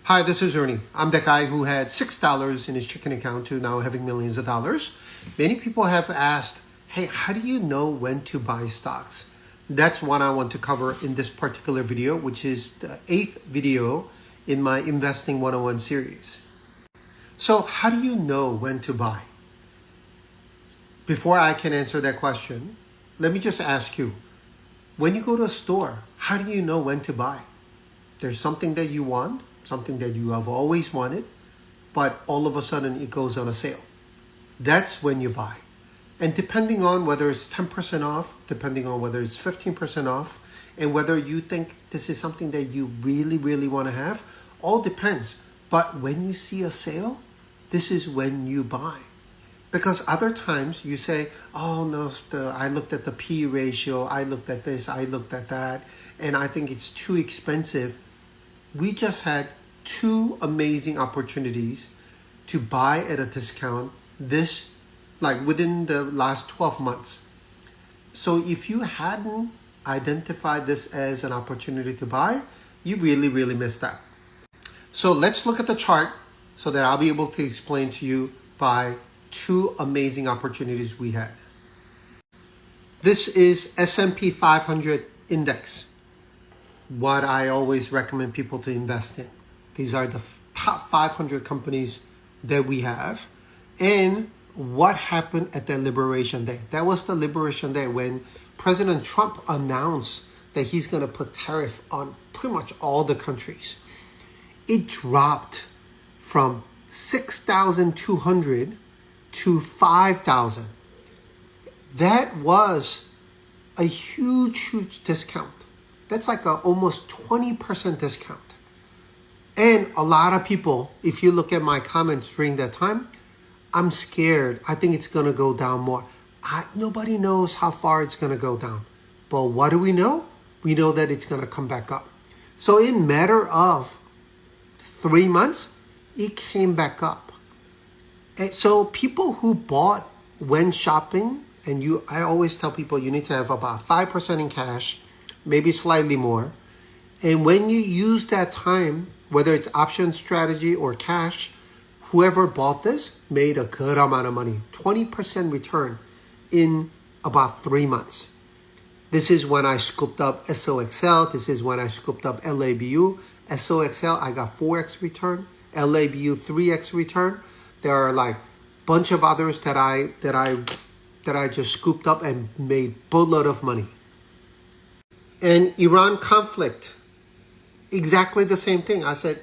Hi, this is Ernie. I'm that guy who had $6 in his checking account to now having millions of dollars. Many people have asked, hey, how do you know when to buy stocks? That's what I want to cover in this particular video, which is the 8th video in my Investing 101 series. So how do you know when to buy? Before I can answer that question, let me just ask you, when you go to a store, how do you know when to buy? There's something that you want, something that you have always wanted, but all of a sudden it goes on a sale. That's when you buy. And depending on whether it's 10% off, depending on whether it's 15% off, and whether you think this is something that you really, really want to have, all depends. But when you see a sale, this is when you buy. Because other times you say, oh no, I looked at the P ratio, I looked at this, I looked at that, and I think it's too expensive. We just had two amazing opportunities to buy at a discount within the last 12 months. So if you hadn't identified this as an opportunity to buy, you really, really missed out. So let's look at the chart so that I'll be able to explain to you by two amazing opportunities we had. This is S&P 500 index, what I always recommend people to invest in. These are the top 500 companies that we have. And what happened at the Liberation Day? That was the Liberation Day when President Trump announced that he's going to put tariff on pretty much all the countries. It dropped from 6,200 to 5,000. That was a huge discount. That's like a almost 20% discount. And a lot of people, if you look at my comments during that time, I'm scared. I think it's going to go down more. Nobody knows how far it's going to go down. But what do we know? We know that it's going to come back up. So in a matter of 3 months, it came back up. And so people who bought when shopping, and I always tell people you need to have about 5% in cash, maybe slightly more. And when you use that time, whether it's option strategy or cash, whoever bought this made a good amount of money, 20% return in about 3 months. This is when I scooped up SOXL. This is when I scooped up LABU. SOXL, I got 4x return. LABU, 3x return. There are like a bunch of others that I just scooped up and made a boatload of money. And Iran conflict, exactly the same thing. I said,